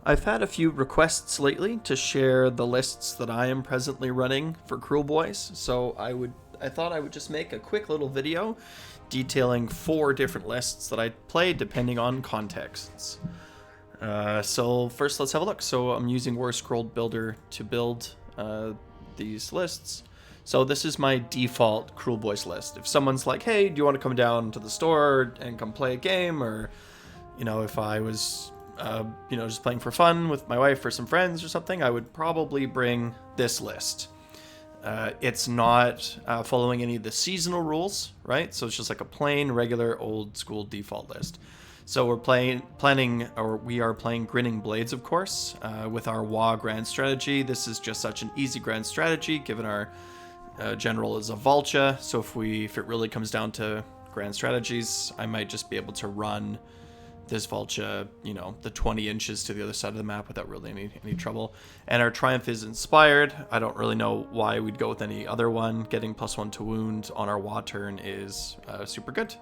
I've had a few requests lately to share the lists that I am presently running for Kruleboyz, so I thought I would just make a quick little video detailing 4 different lists that I play depending on contexts. So first let's have a look. So I'm using Worst Scroll Builder to build these lists. So this is my default Kruleboyz list. If someone's like, hey, do you want to come down to the store and come play a game? Or, if I was, just playing for fun with my wife or some friends or something, I would probably bring this list. It's not following any of the seasonal rules, right? So it's just like a plain, regular, old school default list. So we are playing Grin Blades, of course, with our WoW grand strategy. This is just such an easy grand strategy, given our general is a Vulture. So if it really comes down to grand strategies, I might just be able to run this Vulture, the 20 inches to the other side of the map without really any trouble. And our Triumph is inspired. I don't really know why we'd go with any other one. Getting +1 to wound on our WoW turn is super good.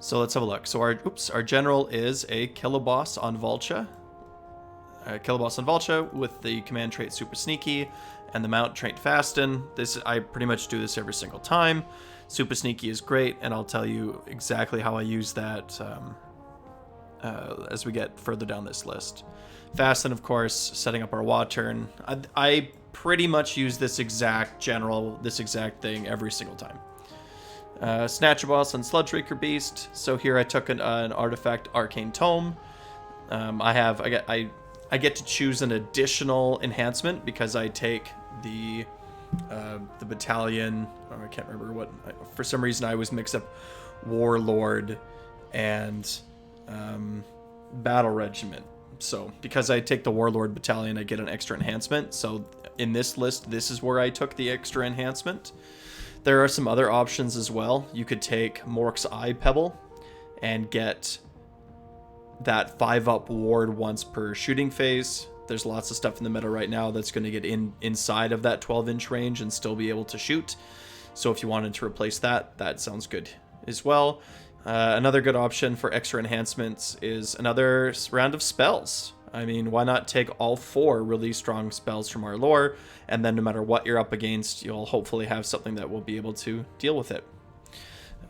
So let's have a look. So our general is a Kiloboss on Vulture. Kiloboss on Vulture with the command trait Super Sneaky and the mount trait Fasten. I pretty much do this every single time. Super Sneaky is great, and I'll tell you exactly how I use that as we get further down this list. Fasten, of course, setting up our WoW turn. I pretty much use this exact thing every single time. Snatcher Boss and Sludge Raker Beast. So here I took an artifact, Arcane Tome. I get to choose an additional enhancement because I take the battalion. I can't remember what. For some reason, I always mix up Warlord and Battle Regiment. So because I take the Warlord battalion, I get an extra enhancement. So in this list, this is where I took the extra enhancement. There are some other options as well. You could take Mork's Eye Pebble and get that 5-up ward once per shooting phase. There's lots of stuff in the meta right now that's going to get inside of that 12-inch range and still be able to shoot. So if you wanted to replace that, that sounds good as well. Another good option for extra enhancements is another round of spells. I mean, why not take all 4 really strong spells from our lore, and then no matter what you're up against, you'll hopefully have something that will be able to deal with it.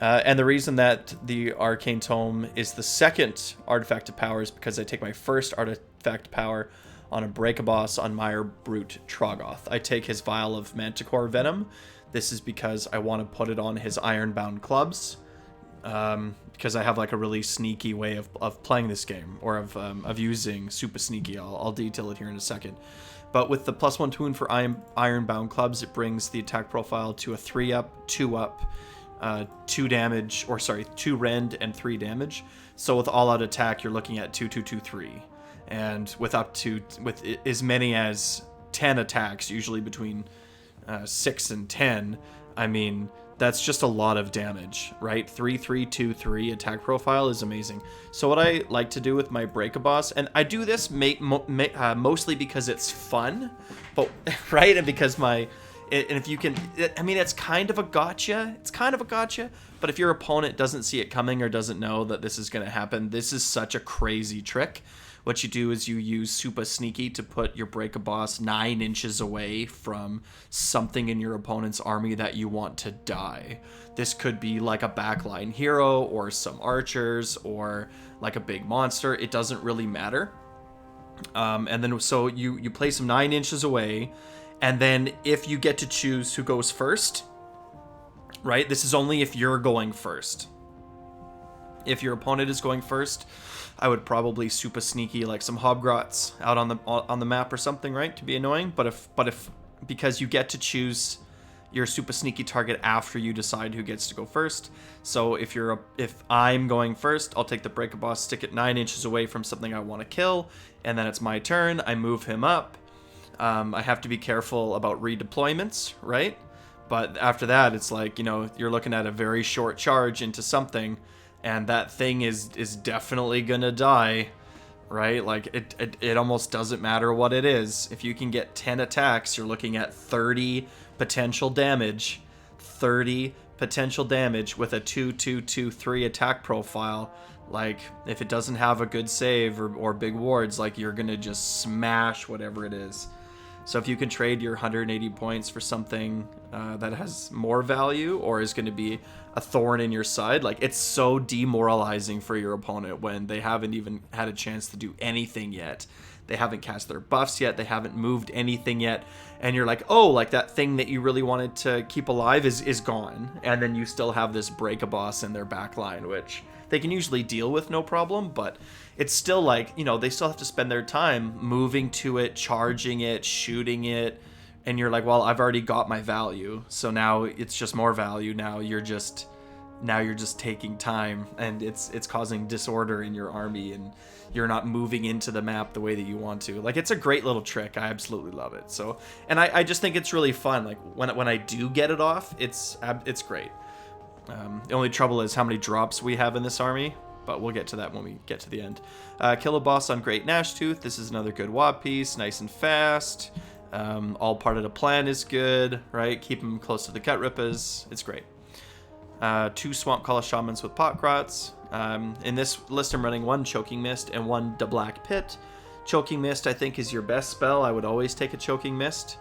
And the reason that the Arcane Tome is the second artifact of power is because I take my first artifact power on a Breakaboss on Mire Brute Troggoth. I take his Vial of Manticore Venom. This is because I want to put it on his Ironbound clubs. Because I have like a really sneaky way of playing this game, or of using Super Sneaky. I'll detail it here in a second. But with the +1 to wound for Ironbound clubs, it brings the attack profile to a 3-up, 2-up, 2 damage, 2 rend and 3 damage. So with all-out attack, you're looking at 2, 2, 2, 3, and with as many as 10 attacks, usually between 6 and 10. I mean, that's just a lot of damage, right? 3, 3, 2, 3 attack profile is amazing. So what I like to do with my Breakaboss, and I do this mostly because it's fun, but right, and because if you can, I mean, it's kind of a gotcha. But if your opponent doesn't see it coming or doesn't know that this is going to happen, this is such a crazy trick. What you do is you use Super Sneaky to put your Breakaboss 9 inches away from something in your opponent's army that you want to die. This could be like a backline hero or some archers or like a big monster. It doesn't really matter. And then so you place them 9 inches away, and then if you get to choose who goes first, right? This is only if you're going first. If your opponent is going first, I would probably Super Sneaky like some Hobgrots out on the map or something, right, to be annoying. But if because you get to choose your Super Sneaky target after you decide who gets to go first. So if I'm going first, I'll take the Breakaboss, stick it 9 inches away from something I want to kill, and then it's my turn. I move him up. I have to be careful about redeployments, right? But after that, it's like, you're looking at a very short charge into something, and that thing is definitely gonna die, right? Like, it almost doesn't matter what it is. If you can get 10 attacks, you're looking at 30 potential damage. 30 potential damage with a 2, 2, 2, 3 attack profile. Like, if it doesn't have a good save or big wards, like, you're gonna just smash whatever it is. So if you can trade your 180 points for something that has more value or is going to be a thorn in your side, like, it's so demoralizing for your opponent when they haven't even had a chance to do anything yet. They haven't cast their buffs yet. They haven't moved anything yet. And you're like, oh, like that thing that you really wanted to keep alive is gone. And then you still have this Break-a-Boss in their backline, which they can usually deal with no problem, but it's still like, you know, they still have to spend their time moving to it, charging it, shooting it. And you're like, well, I've already got my value. So now it's just more value. Now you're just taking time, and it's causing disorder in your army, and you're not moving into the map the way that you want to. Like, it's a great little trick. I absolutely love it. So, and I just think it's really fun. Like, when I do get it off, it's great. The only trouble is how many drops we have in this army, but we'll get to that when we get to the end. Kill a boss on Great Gnashtooth. This is another good WoD piece, nice and fast. All part of the plan is good, right? Keep them close to the Gutrippaz. It's great. 2 Swamp Call Shamans with Potgrots. In this list, I'm running 1 Choking Mist and 1 Da Black Pit. Choking Mist, I think, is your best spell. I would always take a Choking Mist.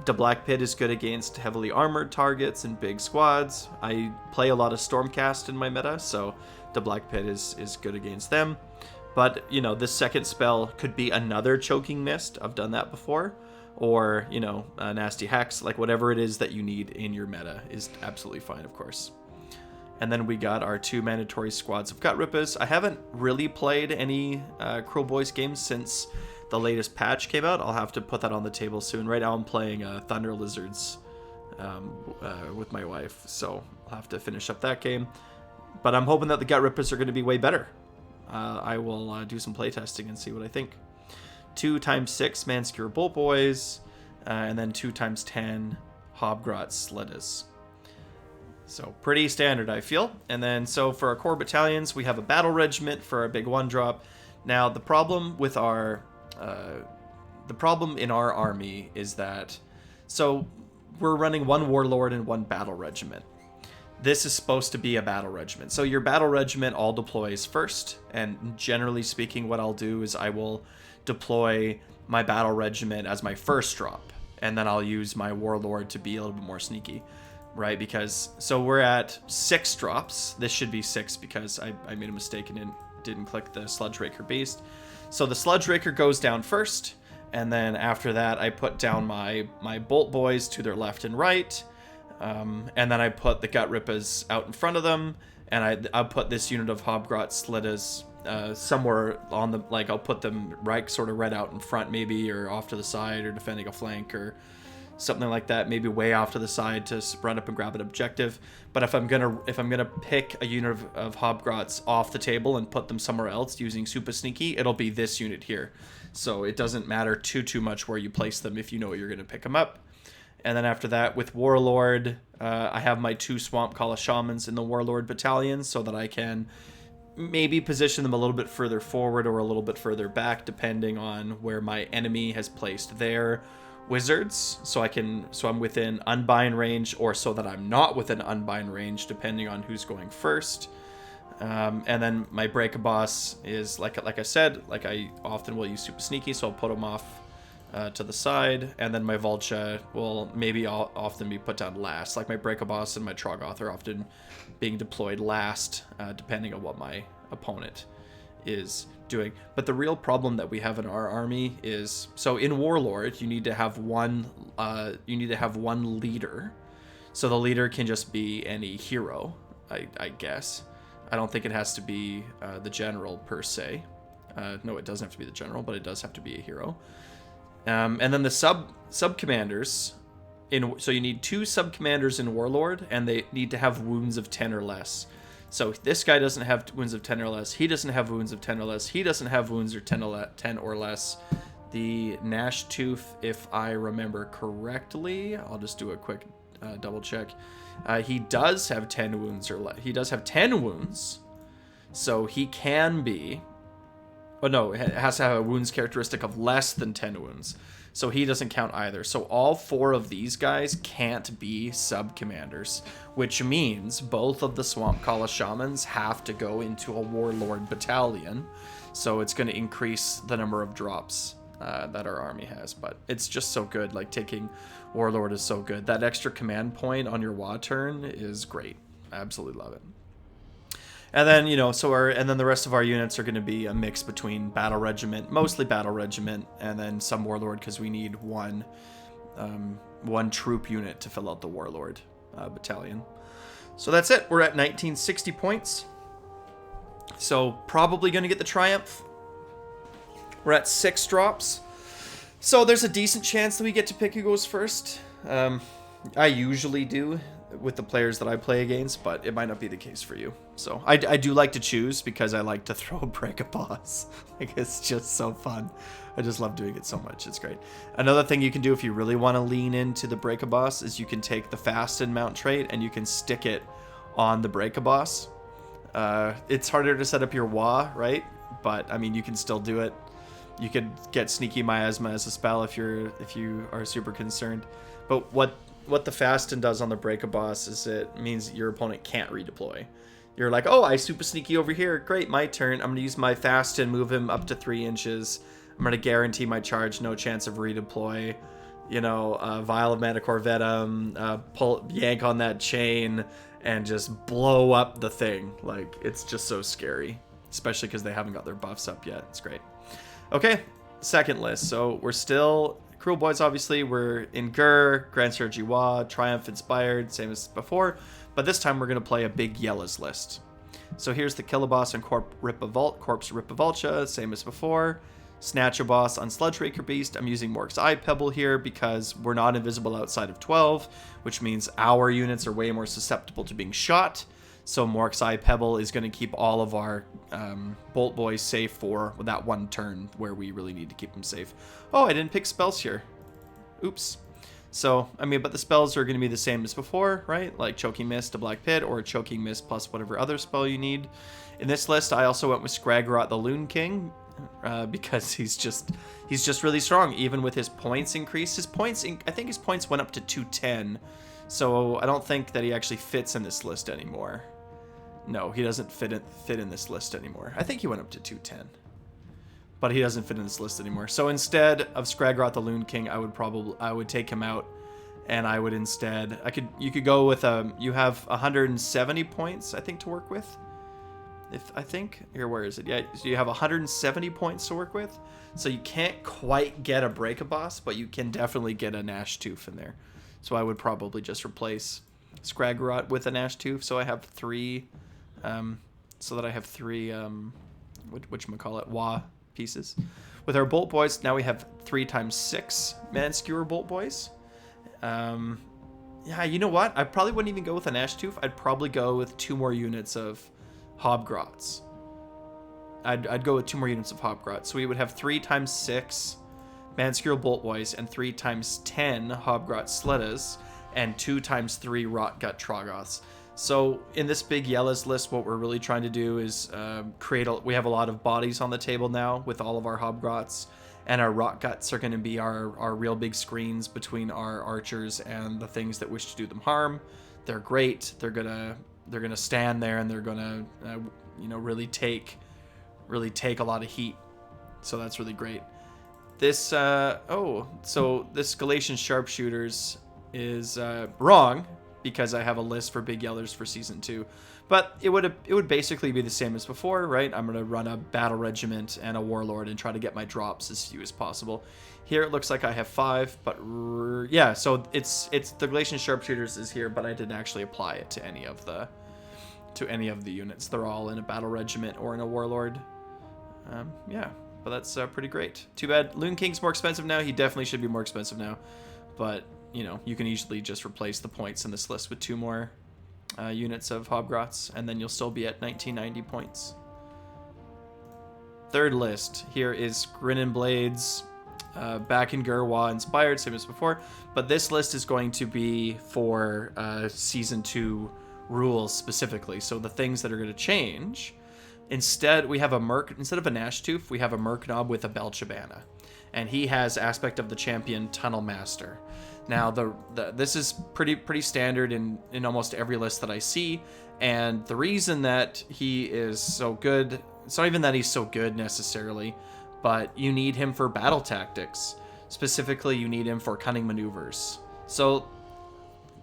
Da Black Pit is good against heavily armored targets and big squads. I play a lot of Stormcast in my meta, so Da Black Pit is good against them. But, you know, this second spell could be another Choking Mist. I've done that before. Or, you know, a Nasty Hex. Like, whatever it is that you need in your meta is absolutely fine, of course. And then we got our 2 mandatory squads of Gutrippaz. I haven't really played any Kruleboyz games since the latest patch came out. I'll have to put that on the table soon. Right now I'm playing Thunder Lizards with my wife, so I'll have to finish up that game. But I'm hoping that the Gutrippaz are going to be way better. I will do some playtesting and see what I think. 2x6 Manskewer Kruleboyz, and then 2x10 Hobgrot Slidas. So pretty standard, I feel. And then so for our core battalions, we have a battle regiment for our big 1-drop. Now the problem with our in our army is that, so we're running 1 warlord and 1 battle regiment. This is supposed to be a battle regiment. So your battle regiment all deploys first, and generally speaking, what I'll do is I will deploy my battle regiment as my first drop, and then I'll use my warlord to be a little bit more sneaky. Right, because so we're at 6 drops. This should be 6 because I made a mistake and didn't click the Sludge Raker Beast. So the Sludge Raker goes down first, and then after that I put down my Bolt Boys to their left and right, and then I put the Gutrippaz out in front of them, and I'll put this unit of Hobgrot Slidas somewhere on the, like, I'll put them sort of right out in front maybe, or off to the side, or defending a flank, or something like that, maybe way off to the side to run up and grab an objective. But if I'm gonna pick a unit of Hobgrots off the table and put them somewhere else using Super Sneaky, it'll be this unit here. So it doesn't matter too much where you place them if you know you're gonna pick them up. And then after that, with Warlord, I have my 2 Swamp Call Shamans in the Warlord battalion so that I can maybe position them a little bit further forward or a little bit further back, depending on where my enemy has placed their wizards, so I'm within unbind range, or so that I'm not within unbind range, depending on who's going first. And then my Break-a-Boss is like I said, like I often will use Super Sneaky, so I'll put them off to the side, and then my Vulture will often be put down last. Like my Break-a-Boss and my Troggoth are often being deployed last, depending on what my opponent is doing. But the real problem that we have in our army is, so in Warlord you need to have one leader. So the leader can just be any hero, I guess. I don't think it has to be the general per se. No, it doesn't have to be the general, but it does have to be a hero. And then the sub commanders so you need 2 sub commanders in Warlord, and they need to have wounds of 10 or less. So this guy doesn't have wounds of 10 or less. He doesn't have wounds of 10 or less. He doesn't have wounds of 10 or less. The Gnashtooth, if I remember correctly, I'll just do a quick double check. He does have 10 wounds or less. He does have 10 wounds. So he can be Oh no, it has to have a wounds characteristic of less than 10 wounds. So he doesn't count either. So all 4 of these guys can't be sub-commanders, which means both of the Swamp Kala Shamans have to go into a Warlord battalion. So it's going to increase the number of drops that our army has. But it's just so good. Like, taking Warlord is so good. That extra command point on your WA turn is great. I absolutely love it. And then, you know, and then the rest of our units are going to be a mix between Battle Regiment, mostly Battle Regiment, and then some Warlord, because we need one troop unit to fill out the Warlord battalion. So that's it. We're at 1960 points. So probably going to get the Triumph. We're at 6 drops. So there's a decent chance that we get to pick who goes first. I usually do with the players that I play against, but it might not be the case for you. So I do like to choose because I like to throw Breakaboss. Like, it's just so fun. I just love doing it so much. It's great. Another thing you can do if you really want to lean into the Breakaboss is you can take the Fasten mount trait and you can stick it on the Breakaboss. It's harder to set up your WA, right? But I mean, you can still do it. You could get Sneaky Miasma as a spell if you are super concerned. But what the Fasten does on the Breakaboss is it means your opponent can't redeploy. You're like, oh, I super sneaky over here. Great, my turn. I'm going to use my Fasten, move him up to 3 inches. I'm going to guarantee my charge, no chance of redeploy. You know, Vial of Mana Corvette him, yank on that chain, and just blow up the thing. Like, it's just so scary. Especially because they haven't got their buffs up yet. It's great. Okay, second list. So we're still... Kruleboyz, obviously, we're in Gur, Grand Sir Jiwa, Triumph Inspired, same as before, but this time we're going to play a big Yellas list. So here's the Killaboss and Corpse Ripavulcha, same as before. Snatchaboss on Sludge Raker Beast. I'm using Mork's Eye Pebble here because we're not invisible outside of 12, which means our units are way more susceptible to being shot. So Mork's Eye Pebble is going to keep all of our Bolt Boys safe for that one turn where we really need to keep them safe. Oh, I didn't pick spells here. Oops. So, I mean, but the spells are going to be the same as before, right? Like Choking Mist to Black Pit, or Choking Mist plus whatever other spell you need. In this list, I also went with Skragrott the Loon King, because he's just really strong, even with his points increase. I think his points went up to 210, so I don't think that he actually fits in this list anymore. No, he doesn't fit in this list anymore. I think he went up to 210. But he doesn't fit in this list anymore. So instead of Skragrott the Loon King, I would take him out, and I would instead... You could go with... you have 170 points, I think, to work with. Where is it? Yeah, so you have 170 points to work with. So you can't quite get a Breakaboss, but you can definitely get a Gnash Tooth in there. So I would probably just replace Skragrott with a Gnash Tooth, so I have 3... whatchamacallit, WA pieces. With our Bolt Boys, now we have 3x6 Man Skewer Bolt Boys. Yeah, you know what? I probably wouldn't even go with a Gnash Tooth. I'd probably go with 2 more units of Hobgrots. I'd go with 2 more units of Hobgrots. So we would have 3x6 Man Skewer Bolt Boys and 3x10 Hobgrot Sleddas and 2x3 Rotgut Troggoths. So in this big Yellas list, what we're really trying to do is we have a lot of bodies on the table now with all of our Hobgrots, and our Rotguts are going to be our real big screens between our archers and the things that wish to do them harm. They're great. They're gonna stand there, and they're gonna really take a lot of heat. So that's really great. This so this Galatian Sharpshooters is wrong, because I have a list for big Yellers for season 2, but it would basically be the same as before, right? I'm gonna run a battle regiment and a warlord and try to get my drops as few as possible. Here it looks like I have 5, but yeah, so it's the Galatian Sharpshooters is here, but I didn't actually apply it to any of the units. They're all in a battle regiment or in a warlord. Yeah, but that's pretty great. Too bad Loon King's more expensive now. He definitely should be more expensive now, but you can easily just replace the points in this list with 2 more units of Hobgrots, and then you'll still be at 1990 points. Third list here is Grin Blades, back in Gurwa inspired, same as before, but this list is going to be for season 2 rules specifically. So the things that are going to change Instead, we have instead of a Nashtooth, we have a Murknob with a Belchabana. And he has aspect of the champion Tunnel Master. Now, this is pretty standard in almost every list that I see, and the reason that he is so good, it's not even that he's so good necessarily, but you need him for battle tactics. Specifically, you need him for cunning maneuvers. So,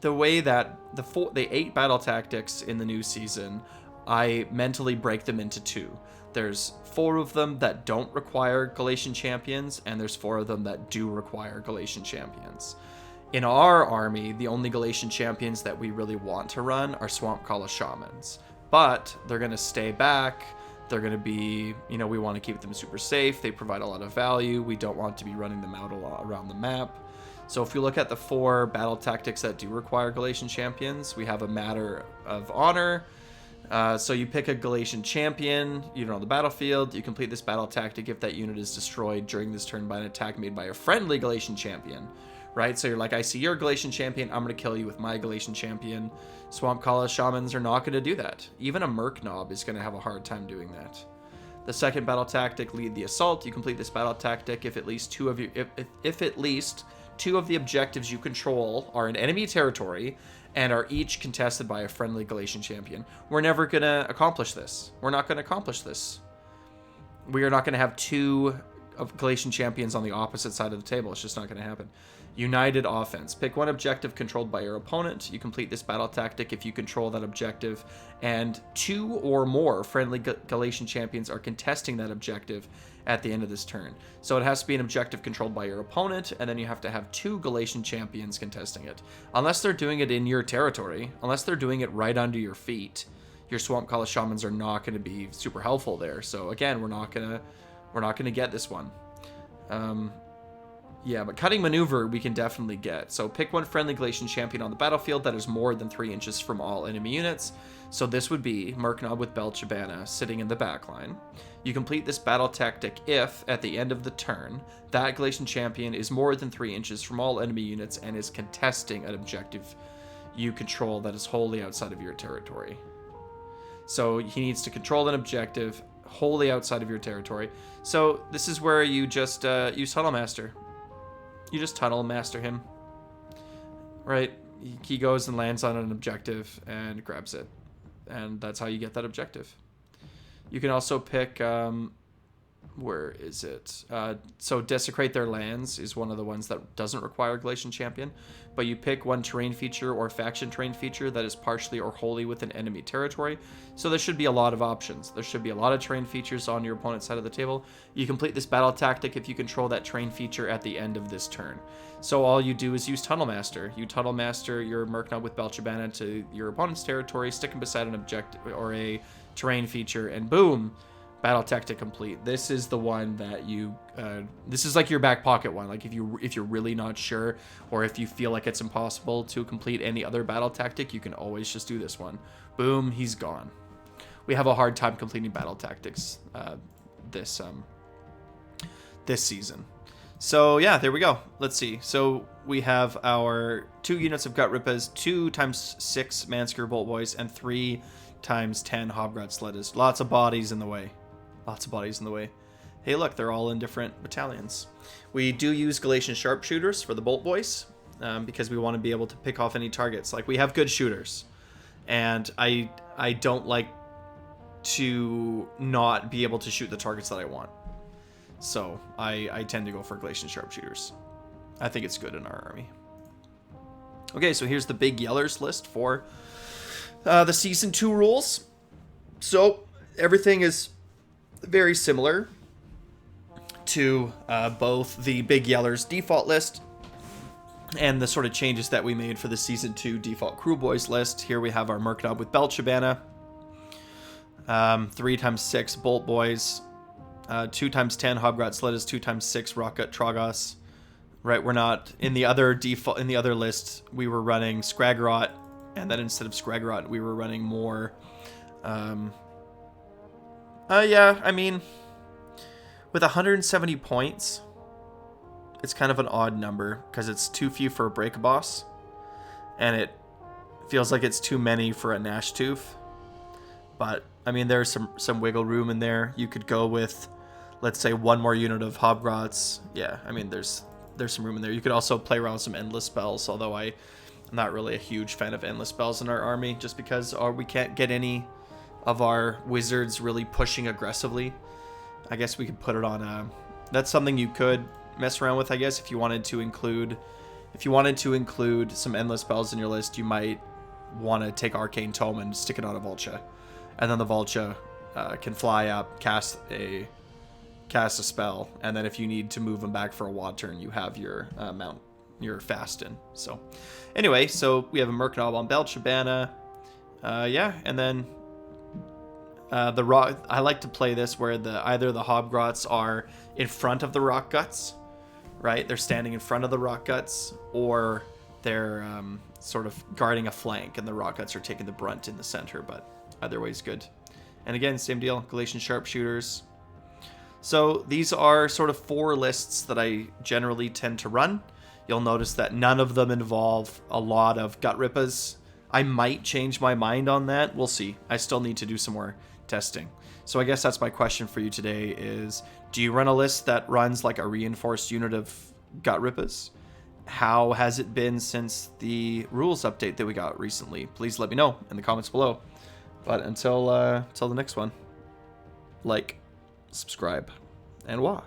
the way that the 8 battle tactics in the new season, I mentally break them into 2. There's 4 of them that don't require Galatian champions, and there's 4 of them that do require Galatian champions. In our army, the only Galatian champions that we really want to run are Swamp Kala Shamans. But they're going to stay back. They're going to be, we want to keep them super safe. They provide a lot of value. We don't want to be running them out a lot around the map. So if you look at the 4 battle tactics that do require Galatian champions, we have a Matter of Honor. So you pick a Galatian champion, on the battlefield. You complete this battle tactic if that unit is destroyed during this turn by an attack made by a friendly Galatian champion. Right? So you're like, I see your Galatian champion, I'm going to kill you with my Galatian champion. Swamp Kala Shamans are not going to do that. Even a Murknob is going to have a hard time doing that. The second battle tactic, Lead the Assault. You complete this battle tactic if at least 2 of the objectives you control are in enemy territory and are each contested by a friendly Galatian champion. We're never going to accomplish this. We're not going to accomplish this. We are not going to have 2 of Galatian champions on the opposite side of the table. It's just not going to happen. United Offense. Pick 1 objective controlled by your opponent. You complete this battle tactic if you control that objective, and 2 or more friendly Galatian champions are contesting that objective at the end of this turn. So it has to be an objective controlled by your opponent, and then you have to have 2 Galatian champions contesting it. Unless they're doing it in your territory, unless they're doing it right under your feet, your Swamp Kala Shamans are not going to be super helpful there. So again, we're not gonna get this one. Yeah, but Cutting Maneuver we can definitely get. So pick 1 friendly Galatian champion on the battlefield that is more than 3 inches from all enemy units. So this would be Murknob with Belchabana sitting in the backline. You complete this battle tactic if, at the end of the turn, that Galatian champion is more than 3 inches from all enemy units and is contesting an objective you control that is wholly outside of your territory. So he needs to control an objective wholly outside of your territory. So this is where you just use Tunnel Master. You just Tunnel Master him, right? He goes and lands on an objective and grabs it, and that's how you get that objective. You can also pick, where is it? So Desecrate Their Lands is one of the ones that doesn't require Galatian champion, but you pick 1 terrain feature or faction terrain feature that is partially or wholly within enemy territory. So there should be a lot of options. There should be a lot of terrain features on your opponent's side of the table. You complete this battle tactic if you control that terrain feature at the end of this turn. So all you do is use Tunnel Master. You Tunnel Master your Murknob with Belchabana to your opponent's territory, stick him beside an objective or a terrain feature, and boom, battle tactic complete. This is the one that you this is like your back pocket one. Like if you're really not sure, or if you feel like it's impossible to complete any other battle tactic, you can always just do this one. Boom, he's gone. We have a hard time completing battle tactics this season. So yeah, there we go. Let's see. So we have our 2 units of Gutrippaz, 2 times 6 Mansker Boltboys, and 3 times 10 Hobgrot Sleddas. Lots of bodies in the way. Lots of bodies in the way. Hey, look, they're all in different battalions. We do use Galatian sharpshooters for the Bolt Boys because we want to be able to pick off any targets. Like, we have good shooters, and I don't like to not be able to shoot the targets that I want. So I tend to go for Galatian sharpshooters. I think it's good in our army. Okay, so here's the big yellers list for the Season 2 rules. So everything is very similar to both the Big Yellers default list and the sort of changes that we made for the Season 2 default Kruleboyz list. Here we have our Murknob with Belchabana, 3 times 6 Bolt Boys, 2 times 10 Hobgrot Sleddas, 2 times 6 Rockgut Trogos. Right, we're not in the other default in the other list. We were running Scragrot, and then instead of Scragrot, we were running more. Yeah, I mean, with 170 points, it's kind of an odd number because it's too few for a Break Boss, and it feels like it's too many for a Nashtooth. But I mean, there's some wiggle room in there. You could go with, let's say, one more unit of Hobgrots. Yeah, I mean, there's some room in there. You could also play around with some endless spells, although I'm not really a huge fan of endless spells in our army, just because we can't get any of our wizards really pushing aggressively. I guess we could put it on that's something you could mess around with, I guess, if you wanted to include some endless spells in your list. You might want to take Arcane Tome and stick it on a Vulture, and then the Vulture can fly up, cast a spell, and then if you need to move them back for a WAD turn, you have your your Fasten. So anyway, so we have a Mercanob on Belchabana. Yeah, and then the rock. I like to play this where either the Hobgrots are in front of the Rock Guts, right? They're standing in front of the Rock Guts, or they're sort of guarding a flank, and the Rock Guts are taking the brunt in the center. But either way is good. And again, same deal. Galatian Sharpshooters. So these are sort of 4 lists that I generally tend to run. You'll notice that none of them involve a lot of Gutrippaz. I might change my mind on that. We'll see. I still need to do some more testing. So I guess that's my question for you today is, do you run a list that runs like a reinforced unit of Gutrippaz? How has it been since the rules update that we got recently? Please let me know in the comments below. But until the next one, like, subscribe, and wah.